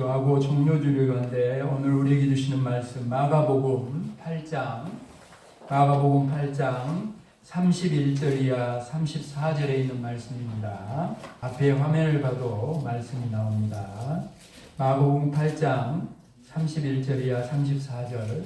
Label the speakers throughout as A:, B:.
A: 기도하고 종료주기로 하는데 오늘 우리에게 주시는 말씀 마가복음 8장 31절 이하 34절에 있는 말씀입니다. 앞에 화면을 봐도 말씀이 나옵니다. 마가복음 8장 31절 이하 34절.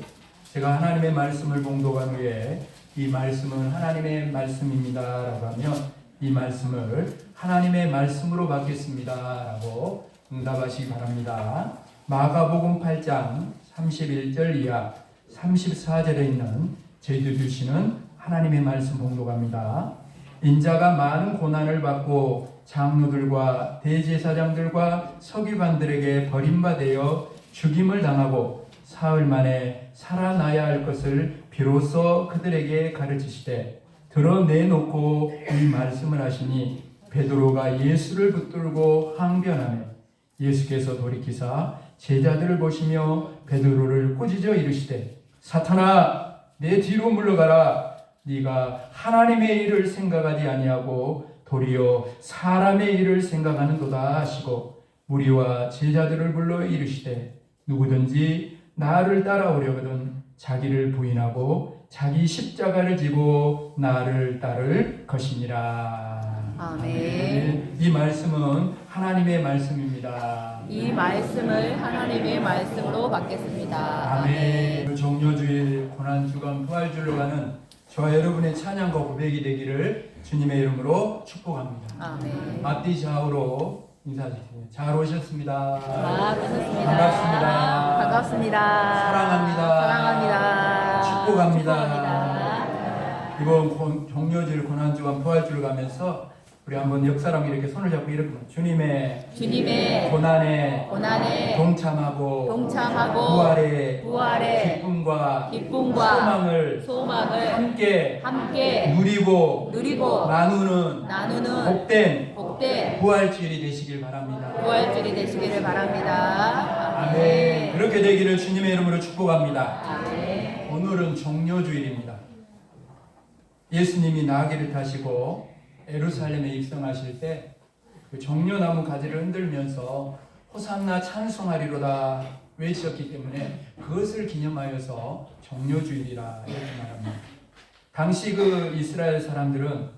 A: 제가 하나님의 말씀을 봉독한 후에 이 말씀은 하나님의 말씀입니다 라고 하면 이 말씀을 하나님의 말씀으로 받겠습니다 라고 응답하시기 바랍니다. 마가복음 8장 31절 이하 34절에 있는 저희들 주시는 하나님의 말씀 봉독합니다. 인자가 많은 고난을 받고 장로들과 대제사장들과 서기관들에게 버림받아 죽임을 당하고 사흘 만에 살아나야 할 것을 비로소 그들에게 가르치시되 드러내놓고 이 말씀을 하시니 베드로가 예수를 붙들고 항변하며 예수께서 돌이키사 제자들을 보시며 베드로를 꾸짖어 이르시되 사탄아 내 뒤로 물러가라. 네가 하나님의 일을 생각하지 아니하고 도리어 사람의 일을 생각하는도다 하시고 무리와 제자들을 불러 이르시되 누구든지 나를 따라오려거든 자기를 부인하고 자기 십자가를 지고 나를 따를 것이니라.
B: 아멘.
A: 이 말씀은 하나님의 말씀입니다.
B: 이 말씀을 하나님의 말씀으로 받겠습니다.
A: 아멘. 종료주일, 고난주간, 부활주일로 가는 저와 여러분의 찬양과 고백이 되기를 주님의 이름으로 축복합니다.
B: 아멘.
A: 앞뒤 좌우로 인사드리세요. 잘 오셨습니다.
B: 반갑습니다.
A: 반갑습니다.
B: 반갑습니다.
A: 사랑합니다.
B: 사랑합니다.
A: 축복합니다. 이번 종료주일, 고난주간, 부활주일 가면서 우리 한번 옆 사람 이렇게 손을 잡고 이렇게 주님의 고난에 동참하고 부활의 기쁨과 소망을 함께 누리고 나누는 복된 부활주일이 되시길 바랍니다. 아멘. 그렇게 되기를 주님의 이름으로 축복합니다.
B: 아멘.
A: 오늘은 종료주일입니다. 예수님이 나귀를 타시고 예루살렘에 입성하실 때 그 종려나무 가지를 흔들면서 호산나 찬송하리로다 외쳤기 때문에 그것을 기념하여서 종료주일이라 이렇게 말합니다. 당시 그 이스라엘 사람들은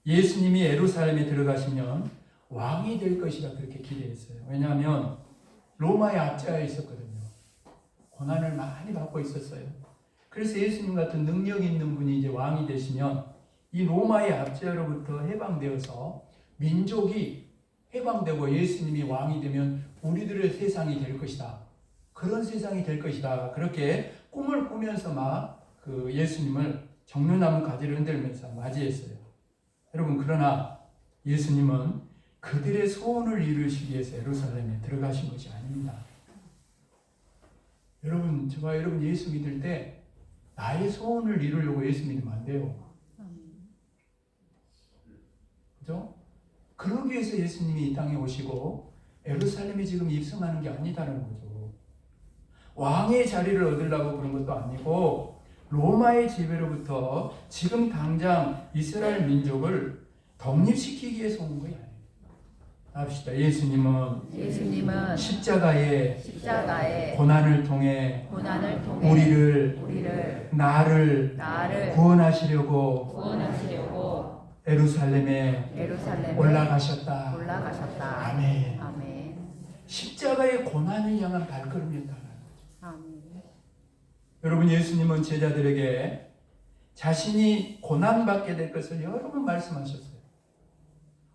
A: 예수님이 예루살렘에 들어가시면 왕이 될 것이라 그렇게 기대했어요. 왜냐하면 로마의 압제하에 있었거든요. 고난을 많이 받고 있었어요. 그래서 예수님 같은 능력 있는 분이 이제 왕이 되시면 이 로마의 압제로부터 해방되어서 민족이 해방되고 예수님이 왕이 되면 우리들의 세상이 될 것이다. 그런 세상이 될 것이다. 그렇게 꿈을 꾸면서 막 그 예수님을 종려나무 가지를 흔들면서 맞이했어요. 여러분, 그러나 예수님은 그들의 소원을 이루시기 위해서 예루살렘에 들어가신 것이 아닙니다. 여러분, 저와 여러분 예수 믿을 때 나의 소원을 이루려고 예수 믿으면 안 돼요. 그죠? 그러기 위해서 예수님이 이 땅에 오시고 예루살렘에 지금 입성하는 게 아니다는 거죠. 왕의 자리를 얻으려고 그런 것도 아니고 로마의 지배로부터 지금 당장 이스라엘 민족을 독립시키기 위해서 온 거예요. 합시다. 예수님은 십자가의 고난을 통해 우리를 나를 구원하시려고 예루살렘에 올라가셨다. 아멘. 십자가의 고난을 향한 발걸음이었다. 여러분, 예수님은 제자들에게 자신이 고난받게 될 것을 여러 번 말씀하셨어요.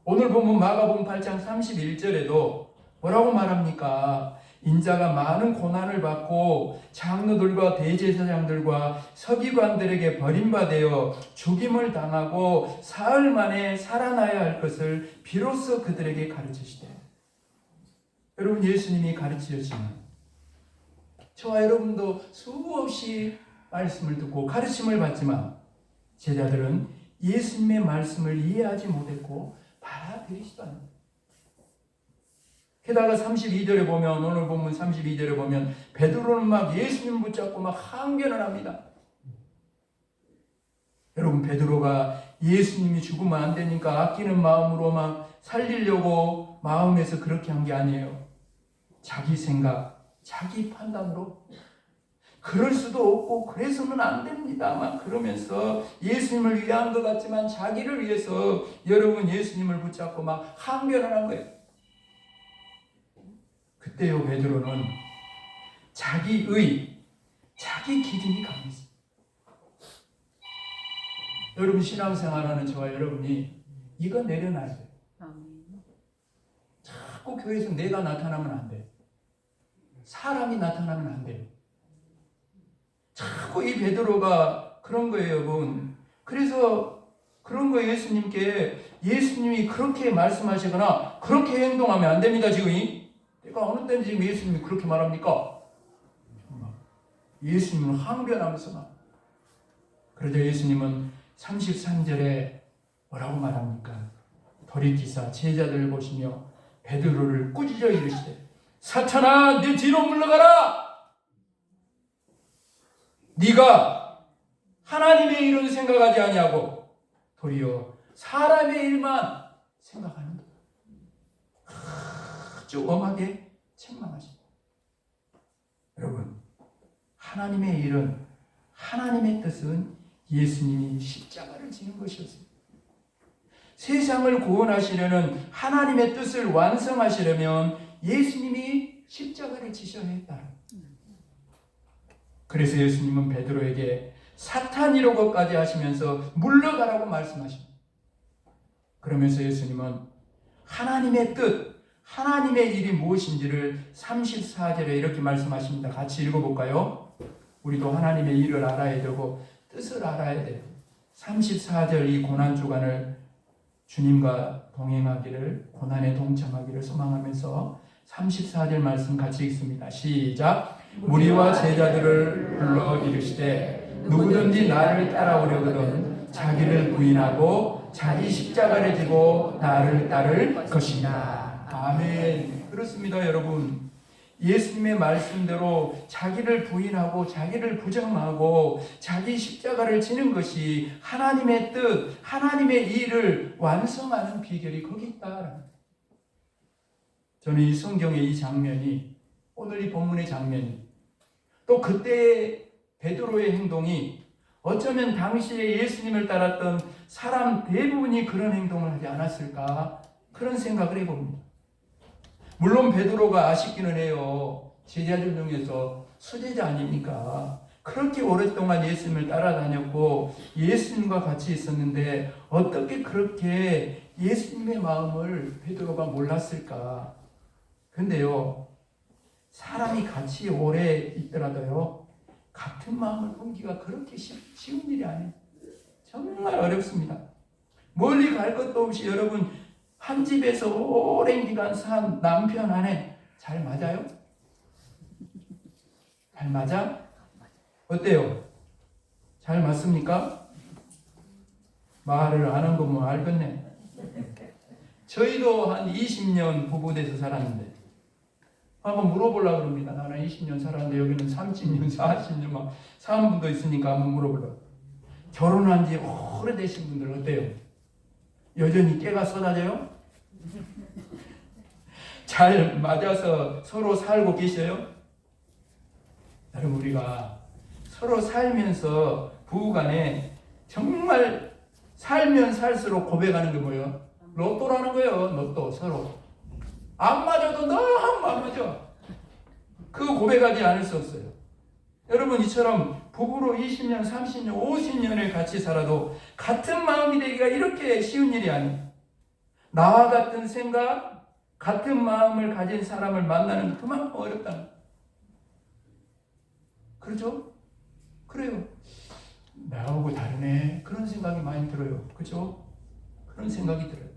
A: 오늘 보면 마가복음 8장 31절에도 뭐라고 말합니까? 인자가 많은 고난을 받고 장로들과 대제사장들과 서기관들에게 버림받아 죽임을 당하고 사흘 만에 살아나야 할 것을 비로소 그들에게 가르치시되. 여러분, 예수님이 가르치셨지만 저와 여러분도 수없이 말씀을 듣고 가르침을 받지만 제자들은 예수님의 말씀을 이해하지 못했고 받아들이지도 않아요. 게다가 32절에 보면, 오늘 본문 32절에 보면 베드로는 막 예수님 붙잡고 막 항변을 합니다. 여러분, 베드로가 예수님이 죽으면 안 되니까 아끼는 마음으로 막 살리려고 마음에서 그렇게 한 게 아니에요. 자기 생각, 자기 판단으로 그럴 수도 없고 그래서는 안 됩니다. 막 그러면서 예수님을 위한 것 같지만 자기를 위해서 여러분 예수님을 붙잡고 막 항변을 한 거예요. 그때요 베드로는 자기의 자기 기준이 강했어요. 여러분 신앙생활하는 저와 여러분이 이거 내려놔야 돼요. 자꾸 교회에서 내가 나타나면 안 돼요. 사람이 나타나면 안 돼요. 자꾸 이 베드로가 그런 거예요, 여러분. 그래서 그런 거 예수님께 예수님이 그렇게 말씀하시거나 그렇게 행동하면 안 됩니다, 지금. 내가 어느 때는 지금 예수님이 그렇게 말합니까? 예수님은 항변하면서 막. 그러자 예수님은 33절에 뭐라고 말합니까? 돌이키사 제자들을 보시며 베드로를 꾸짖어 이르시되 사탄아 내 뒤로 물러가라. 네가 하나님의 일은 생각하지 아니하고 도리어 사람의 일만 생각하는다. 아주 엄하게 책망하십니다. 여러분 하나님의 일은 하나님의 뜻은 예수님이 십자가를 지는 것이었습니다. 세상을 구원하시려는 하나님의 뜻을 완성하시려면 예수님이 십자가를 지셔야 했다. 그래서 예수님은 베드로에게 사탄이라고까지 하시면서 물러가라고 말씀하십니다. 그러면서 예수님은 하나님의 뜻, 하나님의 일이 무엇인지를 34절에 이렇게 말씀하십니다. 같이 읽어볼까요? 우리도 하나님의 일을 알아야 되고 뜻을 알아야 돼요. 34절 이 고난주간을 주님과 동행하기를, 고난에 동참하기를 소망하면서 34절 말씀 같이 읽습니다. 시작. 무리와 제자들을 불러 이르시되 누구든지 나를 따라오려거든 자기를 부인하고 자기 십자가를 지고 나를 따를 것이다. 아멘. 그렇습니다, 여러분. 예수님의 말씀대로 자기를 부인하고 자기를 부정하고 자기 십자가를 지는 것이 하나님의 뜻, 하나님의 일을 완성하는 비결이 거기 있다. 저는 이 성경의 이 장면이, 오늘 이 본문의 장면이, 또 그때의 베드로의 행동이 어쩌면 당시에 예수님을 따랐던 사람 대부분이 그런 행동을 하지 않았을까, 그런 생각을 해봅니다. 물론 베드로가 아쉽기는 해요. 제자들 중에서 수제자 아닙니까? 그렇게 오랫동안 예수님을 따라다녔고 예수님과 같이 있었는데 어떻게 그렇게 예수님의 마음을 베드로가 몰랐을까? 근데요, 사람이 같이 오래 있더라도요, 같은 마음을 품기가 그렇게 쉬운 일이 아니에요. 정말 어렵습니다. 멀리 갈 것도 없이 여러분 한 집에서 오랜 기간 산 남편 아내 잘 맞아요? 잘 맞아? 어때요? 잘 맞습니까? 말을 안 한 거 뭐 알겠네. 저희도 한 20년 부부돼서 살았는데 한번 물어보려고 합니다. 나는 20년 살았는데 여기는 30년, 40년 막 사는 분도 있으니까 한번 물어보려고. 결혼한 지 오래되신 분들 어때요? 여전히 깨가 쏟아져요? 잘 맞아서 서로 살고 계셔요? 여러분 우리가 서로 살면서 부부간에 정말 살면 살수록 고백하는 게 뭐예요? 로또라는 거예요. 로또 서로. 안 맞아도 너무 안 맞아. 그거 고백하지 않을 수 없어요. 여러분 이처럼 부부로 20년, 30년, 50년을 같이 살아도 같은 마음이 되기가 이렇게 쉬운 일이 아니에요. 나와 같은 생각, 같은 마음을 가진 사람을 만나는 그만큼 어렵다는 거예요. 그렇죠? 그래요. 나하고 다르네. 그런 생각이 많이 들어요. 그렇죠? 그런 생각이 들어요.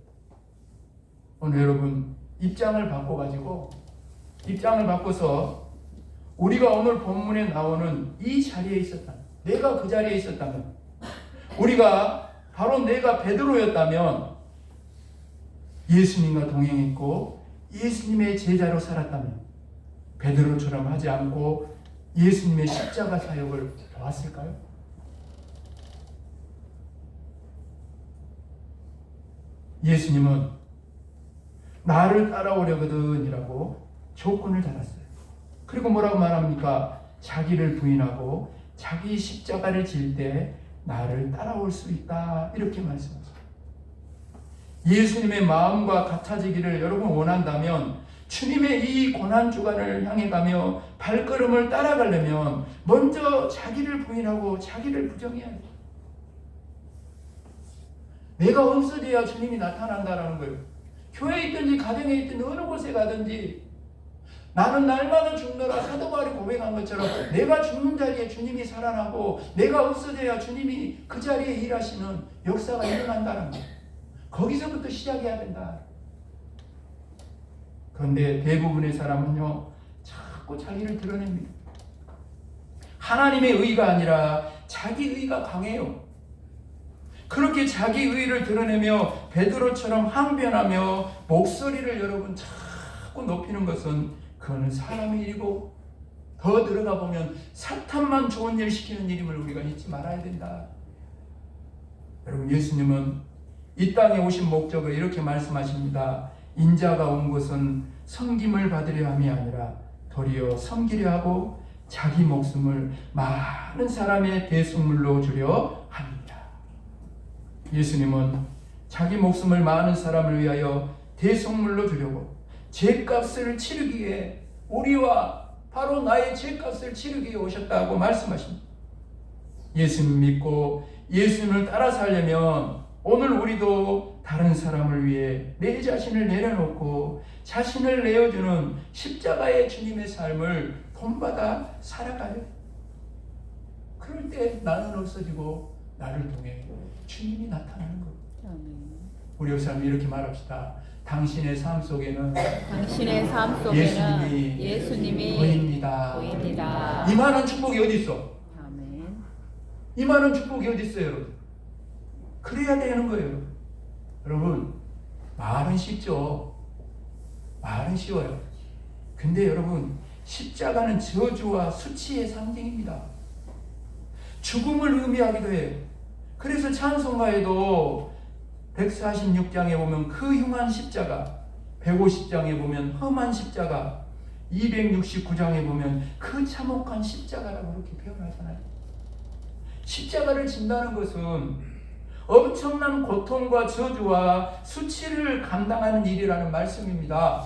A: 오늘 여러분 입장을 바꿔서 우리가 오늘 본문에 나오는 이 자리에 있었다면, 내가 그 자리에 있었다면, 우리가 바로 내가 베드로였다면, 예수님과 동행했고 예수님의 제자로 살았다면 베드로처럼 하지 않고 예수님의 십자가 사역을 도왔을까요? 예수님은 나를 따라오려거든 이라고 조건을 달았어요. 그리고 뭐라고 말합니까? 자기를 부인하고 자기 십자가를 질 때 나를 따라올 수 있다. 이렇게 말씀하십니다. 예수님의 마음과 같아지기를 여러분 원한다면 주님의 이 고난주간을 향해 가며 발걸음을 따라가려면 먼저 자기를 부인하고 자기를 부정해야 돼요. 내가 없어져야 주님이 나타난다는 거예요. 교회에 있든지 가정에 있든지 어느 곳에 가든지 나는 날마다 죽노라 사도 바울이 고백한 것처럼 내가 죽는 자리에 주님이 살아나고 내가 없어져야 주님이 그 자리에 일하시는 역사가 일어난다는 거예요. 거기서부터 시작해야 된다. 그런데 대부분의 사람은요 자꾸 자기를 드러냅니다. 하나님의 의가 아니라 자기 의가 강해요. 그렇게 자기 의를 드러내며 베드로처럼 항변하며 목소리를 여러분 자꾸 높이는 것은 그거는 사람의 일이고 더 들어가 보면 사탄만 좋은 일 시키는 일임을 우리가 잊지 말아야 된다. 여러분 예수님은 이 땅에 오신 목적을 이렇게 말씀하십니다. 인자가 온 것은 섬김을 받으려 함이 아니라 도리어 섬기려 하고 자기 목숨을 많은 사람의 대속물로 주려 합니다. 예수님은 자기 목숨을 많은 사람을 위하여 대속물로 주려고 죄값을 치르기 위해 우리와 바로 나의 죄값을 치르기 위해 오셨다고 말씀하십니다. 예수님 믿고 예수님을 따라 살려면 오늘 우리도 다른 사람을 위해 내 자신을 내려놓고 자신을 내어주는 십자가의 주님의 삶을 본받아 살아가요. 그럴 때 나는 없어지고 나를 통해 주님이 나타나는 거예요. 우리 역사님 이렇게 말합시다. 당신의 삶 속에는 예수님이 보입니다. 이 많은 축복이 어디 있어?
B: 아멘.
A: 이 많은 축복이 어디 있어요, 여러분? 그래야 되는 거예요. 여러분, 말은 쉽죠. 말은 쉬워요. 근데 여러분, 십자가는 저주와 수치의 상징입니다. 죽음을 의미하기도 해요. 그래서 찬송가에도 146장에 보면 그 흉한 십자가, 150장에 보면 험한 십자가, 269장에 보면 그 참혹한 십자가라고 그렇게 표현하잖아요. 십자가를 진다는 것은 엄청난 고통과 저주와 수치를 감당하는 일이라는 말씀입니다.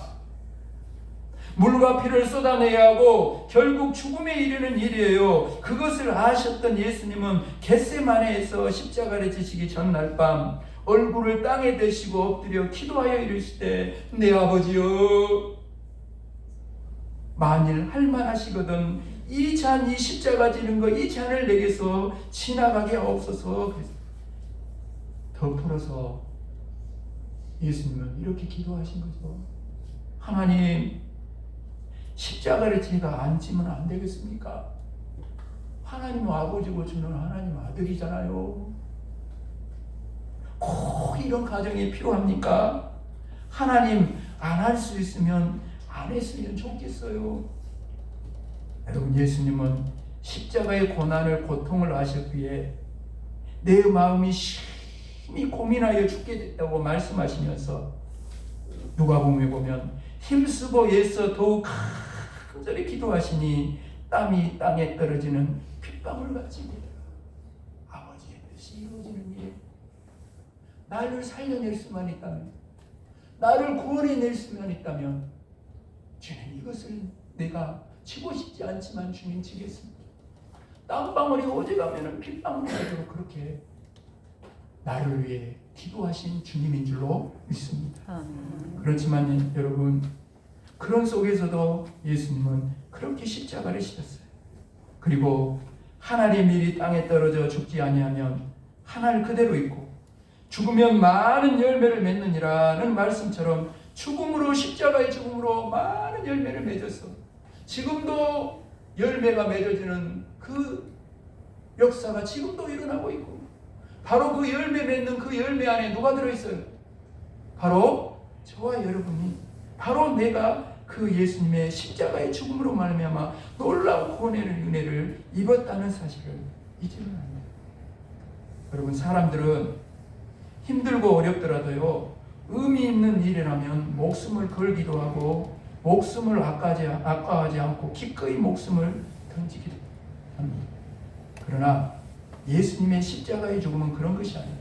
A: 물과 피를 쏟아내야 하고 결국 죽음에 이르는 일이에요. 그것을 아셨던 예수님은 겟세마네에서 십자가를 지시기 전날 밤 얼굴을 땅에 대시고 엎드려 기도하여 이르시되 내 아버지여 만일 할만하시거든 이 잔, 이 십자가 지는 거 이 잔을 내게서 지나가게 하옵소서. 더 풀어서 예수님은 이렇게 기도하신 거죠. 하나님, 십자가를 제가 안 지면 안 되겠습니까? 하나님 아버지고 저는 하나님 아들이잖아요. 꼭 이런 가정이 필요합니까? 하나님 안 할 수 있으면 안 했으면 좋겠어요. 여러분 예수님은 십자가의 고난을 고통을 아셨기에 내 마음이 심히 고민하여 죽게 됐다고 말씀하시면서 누가복음에 보면 힘쓰고 애써 더욱 간절히 기도하시니 땀이 땅에 떨어지는 핏방울 같이 되더라. 아버지의 뜻이 이루어지는 일, 나를 살려낼 수만 있다면, 나를 구원해낼 수만 있다면 주님 이것을 내가 치고 싶지 않지만 주님 치겠습니다. 땀방울이 오져가면 핏방울이 되도록 그렇게 나를 위해 기도하신 주님인 줄로 믿습니다. 그렇지만 여러분 그런 속에서도 예수님은 그렇게 십자가를 지셨어요. 그리고 하나님의 밀이 땅에 떨어져 죽지 아니하면 하늘 그대로 있고 죽으면 많은 열매를 맺느니라는 말씀처럼 죽음으로 십자가의 죽음으로 많은 열매를 맺었어. 지금도 열매가 맺어지는 그 역사가 지금도 일어나고 있고 바로 그 열매 맺는 그 열매 안에 누가 들어있어요? 바로 저와 여러분이 바로 내가 그 예수님의 십자가의 죽음으로 말미암아 놀라운 구원의 은혜를 입었다는 사실을 잊으면 안 돼요. 여러분 사람들은 힘들고 어렵더라도요 의미 있는 일이라면 목숨을 걸기도 하고 목숨을 아까워하지 않고 기꺼이 목숨을 던지기도 합니다. 그러나 예수님의 십자가의 죽음은 그런 것이 아니에요.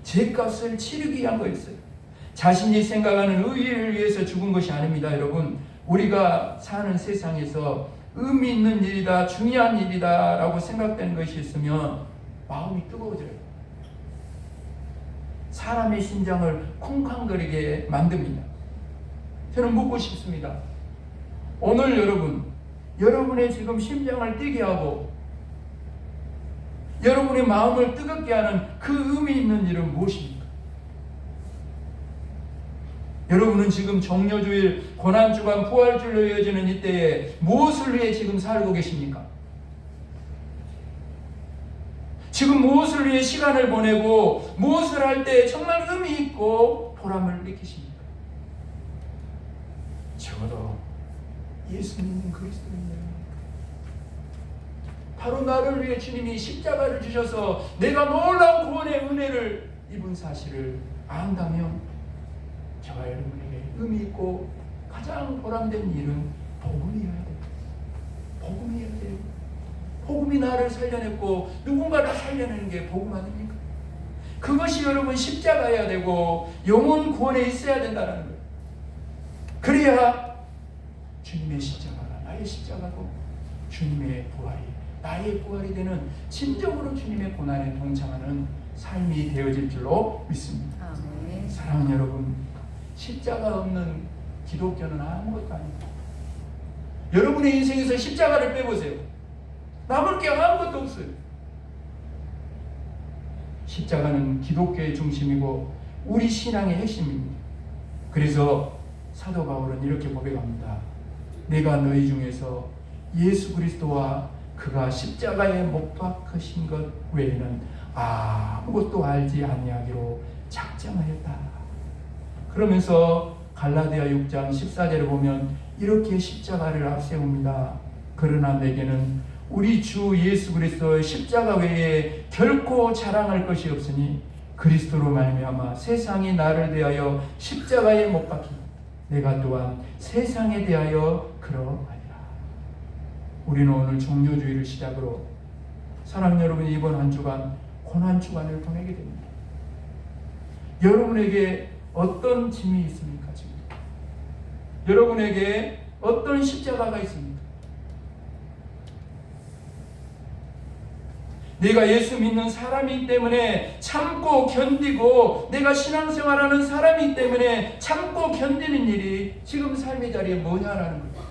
A: 죄값을 치르기 위한 거였어요. 자신이 생각하는 의의를 위해서 죽은 것이 아닙니다. 여러분, 우리가 사는 세상에서 의미 있는 일이다, 중요한 일이다 라고 생각되는 것이 있으면 마음이 뜨거워져요. 사람의 심장을 쿵쾅거리게 만듭니다. 저는 묻고 싶습니다. 오늘 여러분의 지금 심장을 뛰게 하고 여러분의 마음을 뜨겁게 하는 그 의미 있는 일은 무엇입니까? 여러분은 지금 정료주일, 고난주간, 부활주일로 이어지는 이때에 무엇을 위해 지금 살고 계십니까? 지금 무엇을 위해 시간을 보내고 무엇을 할 때 정말 의미 있고 보람을 느끼십니까? 적어도 예수 믿는 그리스도인이에요. 바로 나를 위해 주님이 십자가를 주셔서 내가 놀라운 구원의 은혜를 입은 사실을 안다면 저와 여러분에게 의미 있고 가장 보람된 일은 복음이어야 돼요. 복음이어야 돼요. 복음이 나를 살려냈고 누군가를 살려내는 게 복음 아닙니까? 그것이 여러분 십자가여야 되고 영혼 구원에 있어야 된다는 거예요. 그래야 주님의 십자가가 나의 십자가고 주님의 부활이 나의 부활이 되는 진정으로 주님의 고난에 동참하는 삶이 되어질 줄로 믿습니다.
B: 아멘.
A: 사랑하는 여러분, 십자가 없는 기독교는 아무것도 아닙니다. 여러분의 인생에서 십자가를 빼보세요. 남을 게 아무것도 없어요. 십자가는 기독교의 중심이고 우리 신앙의 핵심입니다. 그래서 사도 바울은 이렇게 고백합니다. 내가 너희 중에서 예수 그리스도와 그가 십자가에 못 박히신 것 외에는 아무것도 알지 아니하기로 작정하였다. 그러면서 갈라디아 6장 14절을 보면 이렇게 십자가를 앞세웁니다. 그러나 내게는 우리 주 예수 그리스도의 십자가 외에 결코 자랑할 것이 없으니 그리스도로 말미암아 세상이 나를 대하여 십자가에 못 박히고 내가 또한 세상에 대하여 그러하리라. 우리는 오늘 종료주의를 시작으로 사랑하는 여러분, 이번 한 주간 고난주간을 보내게 됩니다. 여러분에게 어떤 짐이 있습니까? 지금 여러분에게 어떤 십자가가 있습니까? 내가 예수 믿는 사람이기 때문에 참고 견디고 내가 신앙생활하는 사람이기 때문에 참고 견디는 일이 지금 삶의 자리에 뭐냐라는 거예요.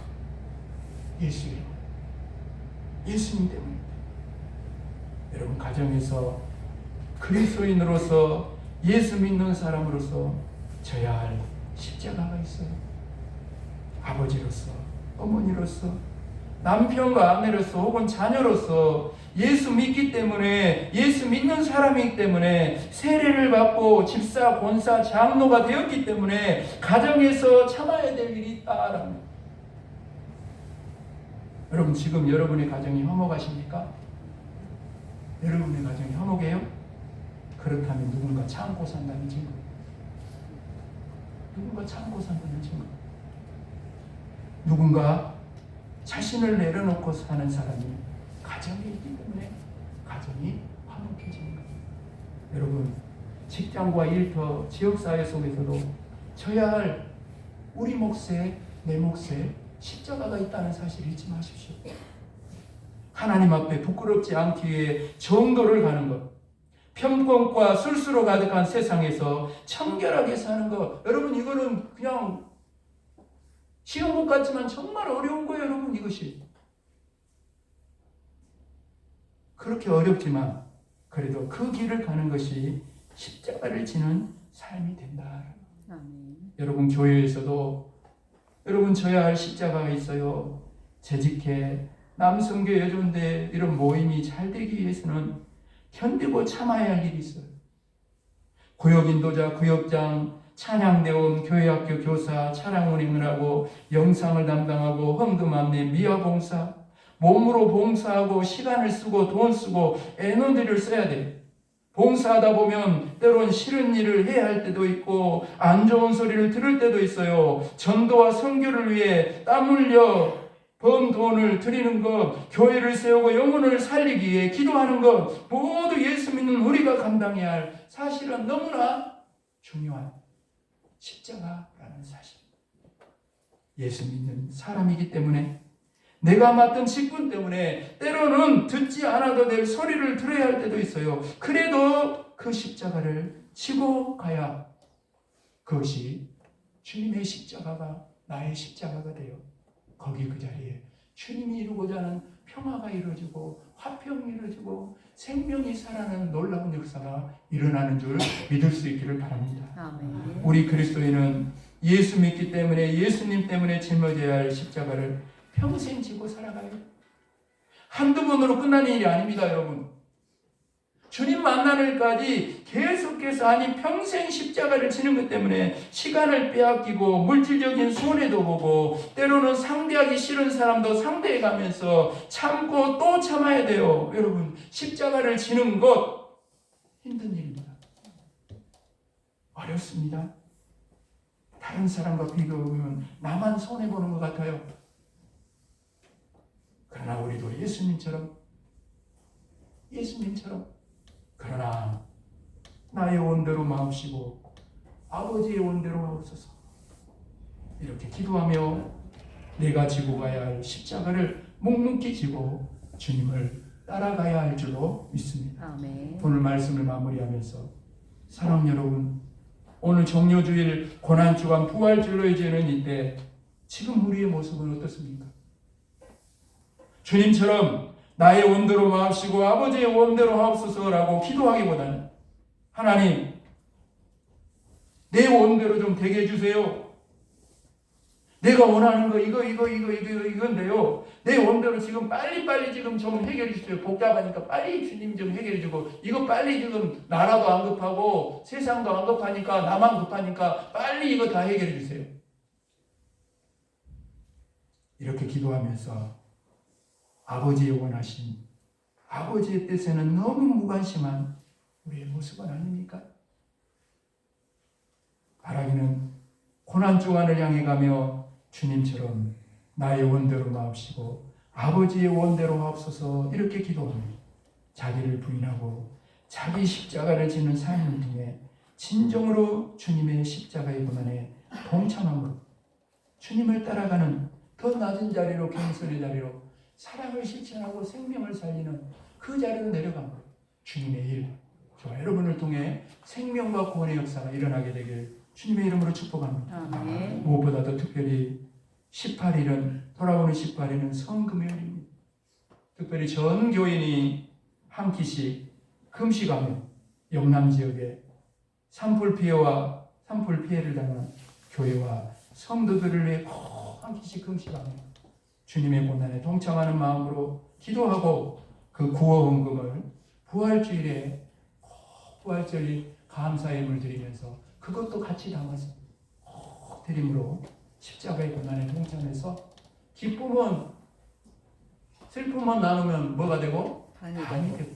A: 예수님 때문에. 여러분 가정에서 그리스도인으로서 예수 믿는 사람으로서 져야 할 십자가가 있어요. 아버지로서, 어머니로서, 남편과 아내로서 혹은 자녀로서 예수 믿기 때문에, 예수 믿는 사람이기 때문에, 세례를 받고 집사, 권사, 장로가 되었기 때문에 가정에서 참아야 될 일이 있다라는 거예요. 여러분 지금 여러분의 가정이 화목하십니까? 여러분의 가정이 화목해요? 그렇다면 누군가 참고 산다는 증거. 누군가 참고 산다는 증거. 누군가 자신을 내려놓고 사는 사람이 가정에 있기 때문에 가정이 화목해지는 거예요. 여러분 직장과 일터, 지역사회 속에서도 져야 할 우리 몫에, 내 몫에 십자가가 있다는 사실을 잊지 마십시오. 하나님 앞에 부끄럽지 않기 위해 정도를 가는 것, 편권과 술수로 가득한 세상에서 청결하게 사는 것, 여러분 이거는 그냥 시험복 같지만 정말 어려운 거예요. 여러분 이것이 그렇게 어렵지만 그래도 그 길을 가는 것이 십자가를 지는 삶이 된다. 여러분 교회에서도 여러분 져야 할 십자가가 있어요. 재직회, 남성교, 여존대 이런 모임이 잘 되기 위해서는 견디고 참아야 할 일이 있어요. 구역인도자, 구역장, 찬양대원, 교회학교 교사, 차량 운행을 하고 영상을 담당하고 헌금 안내, 미화봉사, 몸으로 봉사하고 시간을 쓰고 돈 쓰고 에너지를 써야 돼요. 봉사하다 보면 때론 싫은 일을 해야 할 때도 있고 안 좋은 소리를 들을 때도 있어요. 전도와 선교를 위해 땀 흘려 번 돈을 드리는 것, 교회를 세우고 영혼을 살리기 위해 기도하는 것, 모두 예수 믿는 우리가 감당해야 할 사실은 너무나 중요한 십자가라는 사실. 예수 믿는 사람이기 때문에 내가 맡은 직분 때문에 때로는 듣지 않아도 될 소리를 들어야 할 때도 있어요. 그래도 그 십자가를 지고 가야 그것이 주님의 십자가가 나의 십자가가 돼요. 거기 그 자리에 주님이 이루고자 하는 평화가 이루어지고 화평이 이루어지고 생명이 살아나는 놀라운 역사가 일어나는 줄 믿을 수 있기를 바랍니다.
B: 아멘.
A: 우리 그리스도인은 예수 믿기 때문에 예수님 때문에 짊어져야 할 십자가를 평생 지고 살아가요. 한두 번으로 끝나는 일이 아닙니다, 여러분. 주님 만나늘까지 계속해서 아니 평생 십자가를 지는 것 때문에 시간을 빼앗기고 물질적인 손해도 보고 때로는 상대하기 싫은 사람도 상대해가면서 참고 또 참아야 돼요. 여러분, 십자가를 지는 것 힘든 일입니다. 어렵습니다. 다른 사람과 비교해보면 나만 손해보는 것 같아요. 그러나 우리도 예수님처럼 그러나 나의 원대로 마옵시고 아버지의 원대로 하옵소서. 이렇게 기도하며 내가 지고 가야 할 십자가를 묵묵히 지고 주님을 따라가야 할 줄로 믿습니다.
B: 아멘.
A: 오늘 말씀을 마무리하면서 사랑 여러분, 오늘 정료주일 고난주간 부활주일로 지는 이때 지금 우리의 모습은 어떻습니까? 주님처럼 나의 원대로 마옵시고 아버지의 원대로 하옵소서라고 기도하기보다는 하나님 내 원대로 좀 되게 해주세요. 내가 원하는 거 이건데요. 내 원대로 지금 빨리 지금 좀 해결해 주세요. 복잡하니까 빨리 주님 좀 해결해 주고 이거 빨리 지금 나라도 안 급하고 세상도 안 급하니까 나만 급하니까 빨리 이거 다 해결해 주세요. 이렇게 기도하면서 아버지의 원하심, 아버지의 뜻에는 너무 무관심한 우리의 모습은 아닙니까? 바라기는 고난주간을 향해 가며 주님처럼 나의 원대로 마옵시고 아버지의 원대로 하옵소서 이렇게 기도하며 자기를 부인하고 자기 십자가를 지는 삶을 통해 진정으로 주님의 십자가의 고난에 동참함으로 주님을 따라가는 더 낮은 자리로 겸손의 자리로 사랑을 실천하고 생명을 살리는 그 자리로 내려감으로 주님의 일, 저와 여러분을 통해 생명과 구원의 역사가 일어나게 되길 주님의 이름으로 축복합니다.
B: 아멘.
A: 무엇보다도 특별히 18일은 돌아오는 18일은 성금요일입니다. 특별히 전 교인이 한 끼씩 금식하며 영남 지역에 산불 피해를 당한 교회와 성도들을 위해 꼭 한 끼씩 금식하며 주님의 고난에 동참하는 마음으로 기도하고 그 구호 헌금을 부활주일에 꼭 부활절 감사의 드리면서 그것도 같이 담아서 꼭 드림으로 십자가의 고난에 동참해서 슬픔은 나누면 뭐가 되고? 반이 되고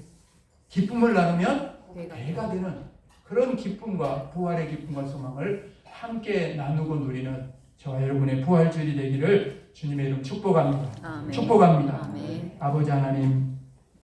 A: 기쁨을 나누면 배가 되는 그런 기쁨과 부활의 기쁨과 소망을 함께 나누고 누리는 저와 여러분의 부활주일이 되기를 주님의 이름 축복합니다.
B: 아멘.
A: 축복합니다.
B: 아멘.
A: 아버지 하나님